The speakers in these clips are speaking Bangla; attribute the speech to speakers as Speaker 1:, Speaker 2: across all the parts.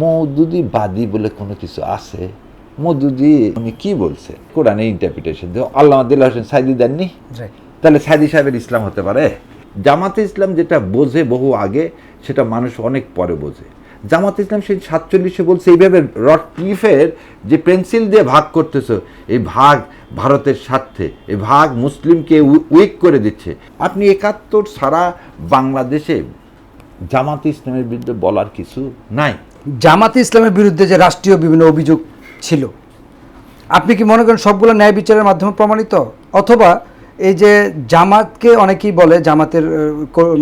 Speaker 1: মওদুদিবাদী বলে কোনো কিছু আছে? মওদুদি উনি কি বলছে? কোরআনে ইন্টারপ্রিটেশন আল্লামা দেলোয়ার হোসেন সাঈদী দেননি? তাহলে সাঈদী সাহেবের ইসলাম হতে পারে? জামাতে ইসলাম যেটা বোঝে বহু আগে, সেটা মানুষ অনেক পরে বোঝে। জামাতে ইসলাম সেই 47-এ বলছে এইভাবে রডক্লিফের যে পেন্সিল দিয়ে ভাগ করতেছ, এই ভাগ ভারতের স্বার্থে, এই ভাগ মুসলিমকে উইক করে দিচ্ছে। আপনি 71 সারা বাংলাদেশে জামাতে ইসলামের বিরুদ্ধে বলার কিছু নাই।
Speaker 2: জামাতে ইসলামের বিরুদ্ধে যে রাষ্ট্রীয় বিভিন্ন অভিযোগ ছিল, আপনি কি মনে করেন সবগুলো ন্যায় বিচারের মাধ্যমে প্রমাণিত? অথবা এই যে জামাতকে অনেকেই বলে, জামাতের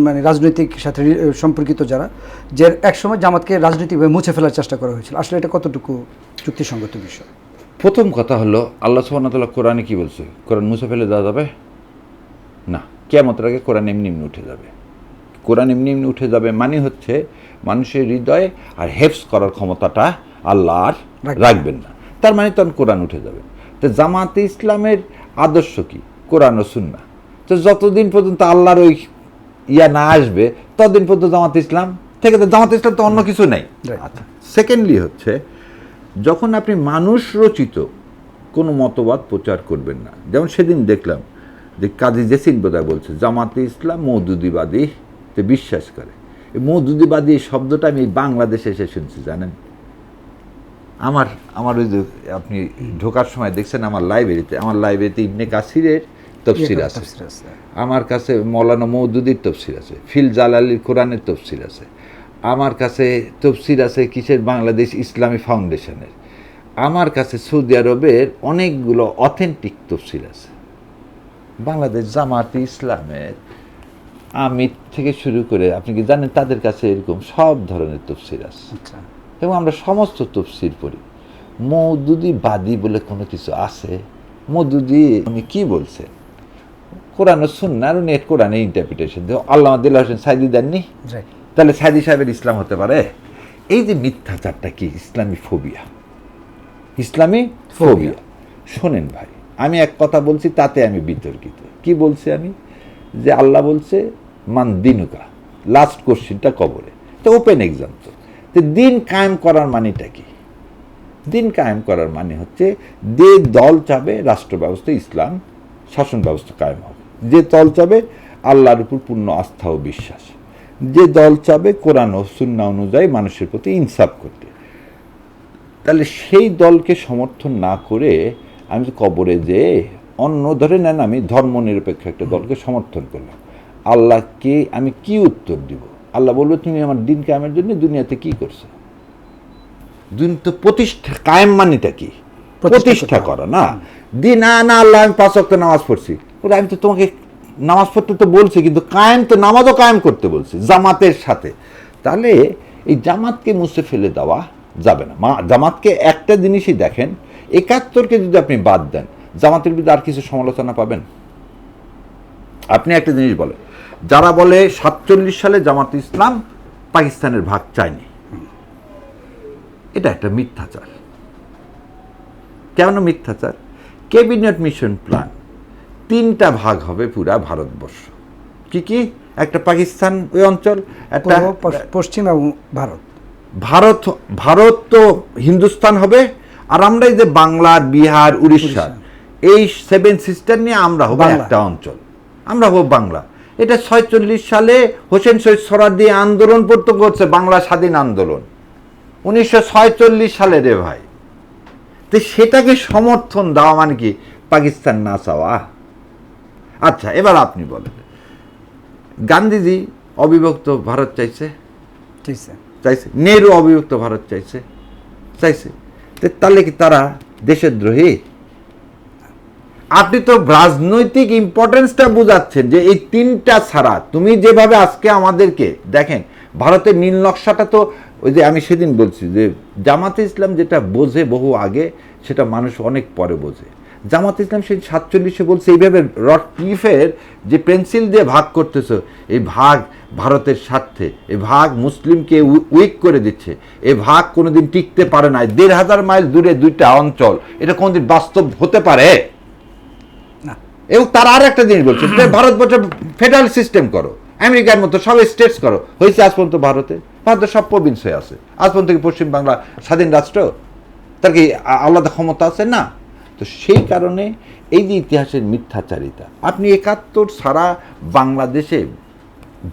Speaker 2: মানে রাজনৈতিক সাথে সম্পর্কিত যারা, যে একসময় জামাতকে রাজনৈতিকভাবে মুছে ফেলার চেষ্টা করা হয়েছিল, আসলে এটা কতটুকু যুক্তিসঙ্গত বিষয়?
Speaker 1: প্রথম কথা হলো, আল্লাহ সুবহানাহু ওয়া তাআলা কোরআনে কি বলছে? কোরআন মুছে ফেলে দেওয়া যাবে না। কিয়ামতের আগে কোরআন এমনি এমনি উঠে যাবে। কোরআন এমনি এমনি উঠে যাবে মানে হচ্ছে মানুষের হৃদয়ে আর হেফজ করার ক্ষমতাটা আল্লাহ আর রাখবেন না। তার মানে তখন কোরআন উঠে যাবে। তো জামাতে ইসলামের আদর্শ কি? কোরআন ও সুন্নাহ। তো যতদিন পর্যন্ত আল্লাহর ওই ইয়া না আসবে, ততদিন পর্যন্ত জামাতে ইসলাম থেকে, তো জামাতে ইসলাম তো অন্য কিছু নেই। আচ্ছা, সেকেন্ডলি হচ্ছে, যখন আপনি মানুষ রচিত কোনো মতবাদ প্রচার করবেন না, যেমন সেদিন দেখলাম যে কাজী জেসিন বোধহয় বলছে জামাতে ইসলাম মওদুদিবাদীতে বিশ্বাস করে। এই মওদুদিবাদী শব্দটা আমি বাংলাদেশে এসে শুনছি, জানেন? আমার ওই যে আপনি ঢোকার সময় দেখছেন আমার লাইব্রেরিতে ইবনে কাসিরের তফসির আছে, আমার কাছে মৌলানা মওদুদির তফসির আছে, ফিল জালালির কোরআনের তফসির আছে, আমার কাছে তফসির আছে কিসের? বাংলাদেশ ইসলামী ফাউন্ডেশনের। আমার কাছে সৌদি আরবের অনেকগুলো অথেন্টিক তফসির আছে। বাংলাদেশ জামাতে ইসলামের আমির থেকে শুরু করে আপনি কি জানেন, তাদের কাছে এরকম সব ধরনের তফসির আছে। এবং আমরা সমস্ত তফসির পড়ি। মওদুদিবাদী বলে কোনো কিছু আছে? মওদুদি উনি কি বলছে? কোরআন ও সুন্নাহ, উনি কোরআনে ইন্টারপ্রিটেশন আল্লামা দেলোয়ার হোসেন সাঈদী দেননি? তাহলে সাঈদী সাহেবের ইসলাম হতে পারে? এই যে মিথ্যাচারটা কি? ইসলামী ফোবিয়া। শোনেন ভাই, আমি এক কথা বলছি, তাতে আমি বিতর্কিত। কি বলছি আমি? যে আল্লাহ বলছে মান দিনুকা, লাস্ট কোশ্চিনটা কবরে। তো ওপেন এক্সাম্পল। তো দিন কায়েম করার মানেটা কি? দিন কায়েম করার মানে হচ্ছে, যে দল চাবে রাষ্ট্র ব্যবস্থা, ইসলাম শাসন ব্যবস্থা কায়েম হবে, যে দল চাবে আল্লাহর উপর পূর্ণ আস্থা ও বিশ্বাস, যে দল চাবে কোরআন ও সুন্নাহ অনুযায়ী মানুষের প্রতি ইনসাফ করতে। তাহলে সেই দলকে সমর্থন না করে আমি তো কবরে যে অন্য ধরে নেন, আমি ধর্মনিরপেক্ষ একটা দলকে সমর্থন করলাম, আল্লাহকে আমি কি উত্তর দিব? আল্লাহ বলবো, তুমি আমার দিন কায়েমের জন্য দুনিয়াতে কি করছো? দিন তো প্রতিষ্ঠা, কায়েম মানেটা কি? প্রতিষ্ঠা করা না। দিন না আল্লাহ আমি 5 ওয়াক্ত নামাজ পড়ছি, আমি তো তোমাকে নামাজ পড়তে তো বলছি, কিন্তু কায়েম তো নামাজও কায়েম করতে বলছি জামাতের সাথে। তাহলে এই জামাতকে মুছে ফেলে দেওয়া যাবে না। জামাতকে একটা জিনিসই দেখেন, 71কে যদি আপনি বাদ দেন, জামাতের বিরুদ্ধে আর কিছু সমালোচনা পাবেন? আপনি একটা জিনিস বলেন, যারা বলে 47 সালে জামাত ইসলাম পাকিস্তানের ভাগ চায়নি, এটা একটা মিথ্যাচার। কেন মিথ্যাচার? ক্যাবিনেট মিশন প্ল্যান, 3টা ভাগ হবে পুরা ভারতবর্ষ। কি? একটা পাকিস্তান ওই অঞ্চল, একটা
Speaker 2: পশ্চিম এবং
Speaker 1: ভারত তো হিন্দুস্তান হবে, আর আমরা এই যে বাংলা, বিহার, উড়িষ্যা, এই 7 সিস্টার নিয়ে আমরা হবো একটা অঞ্চল, আমরা হবো বাংলা। এটা 46 সালে হোসেন শহীদ সোহরাওয়ার্দী আন্দোলন পড়তে করছে, বাংলা স্বাধীন আন্দোলন 1946 সালে রে ভাই। তো সেটাকে সমর্থন দেওয়া মানে কি? পাকিস্তান না চাওয়া? আচ্ছা, এবার আপনি বলেন, গান্ধীজি অবিভক্ত ভারত চাইছে? নেহরু অবিভক্ত ভারত চাইছে? তাহলে কি তারা দেশদ্রোহী? আপনি তো রাজনৈতিক ইম্পর্টেন্সটা বুঝাচ্ছেন যে এই 3টা ছাড়া, তুমি যেভাবে আজকে আমাদেরকে দেখেন, ভারতের নীল নকশাটা তো ওই যে আমি সেদিন বলছি যে জামাতে ইসলাম যেটা বোঝে বহু আগে, সেটা মানুষ অনেক পরে বোঝে। জামাতে ইসলাম সেই 47-এ বলছে এইভাবে রডক্লিফের যে পেন্সিল দিয়ে ভাগ করতেছ, এই ভাগ ভারতের স্বার্থে, এই ভাগ মুসলিমকে উইক করে দিচ্ছে, এই ভাগ কোনোদিন টিকতে পারে না। 1500 মাইল দূরে 2টা অঞ্চল, এটা কোনোদিন বাস্তব হতে পারে না। এবং তার আর একটা জিনিস বলছে, ভারতবর্ষে ফেডারেল সিস্টেম করো, আমেরিকার মতো সব স্টেটস করো, হয়েছে আজ পর্যন্ত ভারতে? ভারতের সব প্রভিন্স হয়ে আছে। আজ পর্যন্ত কি পশ্চিম বাংলা স্বাধীন রাষ্ট্র? তার কি আলাদা ক্ষমতা আছে? না। তো সেই কারণে এই যে ইতিহাসের মিথ্যাচারিতা, আপনি ৭১ সারা বাংলাদেশে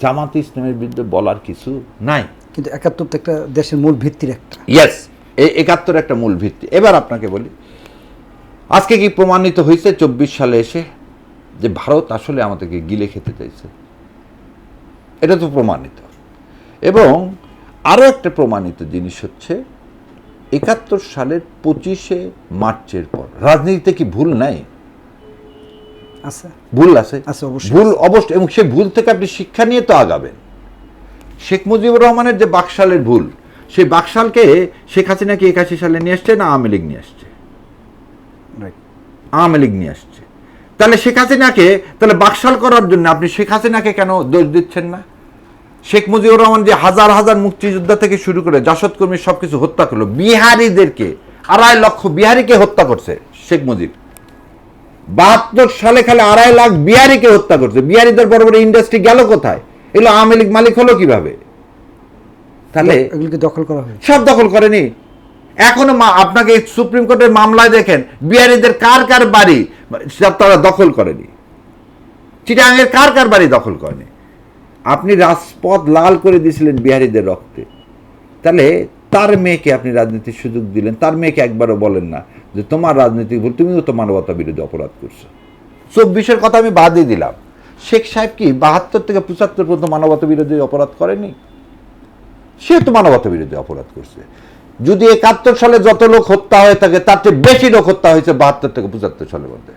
Speaker 1: জামাত ইসলামের বিরুদ্ধে বলার কিছু নাই।
Speaker 2: কিন্তু ৭১ তো একটা দেশের মূল ভিত্তির একটা।
Speaker 1: ইয়েস, এই ৭১ একটা মূল ভিত্তি। এবার আপনাকে বলি, আজকে কি প্রমাণিত হয়েছে ২৪ সালে এসে যে ভারত আসলে আমাদেরকে গিলে খেতে চাইছে? এটা তো প্রমাণিত। এবং আরও একটা প্রমাণিত জিনিস হচ্ছে ৭১ সালের ২৫শে মার্চের পর রাজনীতিতে কি ভুল নাই?
Speaker 2: আছে,
Speaker 1: ভুল আছে,
Speaker 2: আছে অবশ্যই।
Speaker 1: ভুল অবশ্যই, এবং সেই ভুল থেকে আপনি শিক্ষা নিয়ে তো আগাবেন। শেখ মুজিবুর রহমানের যে বাকশালের ভুল, সেই বাকশালকে শেখ হাসিনা কি ৮১ সালে নিয়ে আসছে না আওয়ামী লীগ নিয়ে আসছে? আওয়ামী লীগ নিয়ে আসছে। তাহলে শেখ হাসিনাকে, তাহলে বাকশাল করার জন্য আপনি শেখ হাসিনাকে কেন দোষ দিচ্ছেন না? শেখ মুজিবুর রহমান যে হাজার হাজার মুক্তিযোদ্ধা থেকে শুরু করে জাসদ কর্মী সবকিছু হত্যা করলো, বিহারিদেরকে ২.৫ লক্ষ বিহারিকে হত্যা করছে শেখ মুজিব। ৭২ সালে খালি ২.৫ লাখ বিহারিকে হত্যা করছে। বিহারিদের বড় বড় ইন্ডাস্ট্রি গেল কোথায়? এগুলো আওয়ামী লীগ মালিক হলো কিভাবে? তাহলে
Speaker 2: এগুলোকে দখল করা হয়,
Speaker 1: সব দখল করেনি। এখনো আপনাকে সুপ্রিম কোর্টের মামলায় দেখেন বিহারিদের কার কার বাড়ি তারা দখল করেনি, চিটাগাংয়ের কার কার বাড়ি দখল করেনি। আপনি রাজপথ লাল করে দিয়েছিলেন বিহারিদের রক্তে। তাহলে তার মেয়েকে আপনি রাজনীতির সুযোগ দিলেন, তার মেয়েকে একবারও বলেন না যে তোমার রাজনীতি ভুল, তুমিও তো মানবতা বিরোধী অপরাধ করছো। ২৪-এর কথা আমি বাদই দিলাম, শেখ সাহেব কি ৭২ থেকে ৭৫ পর্যন্ত মানবতা বিরোধী অপরাধ করেনি? সে তো মানবতা বিরোধী অপরাধ করছে। যদি ৭১ সালে যত লোক হত্যা হয়ে থাকে তার চেয়ে বেশি লোক হত্যা হয়েছে ৭২ থেকে ৭৫ সালের মধ্যে।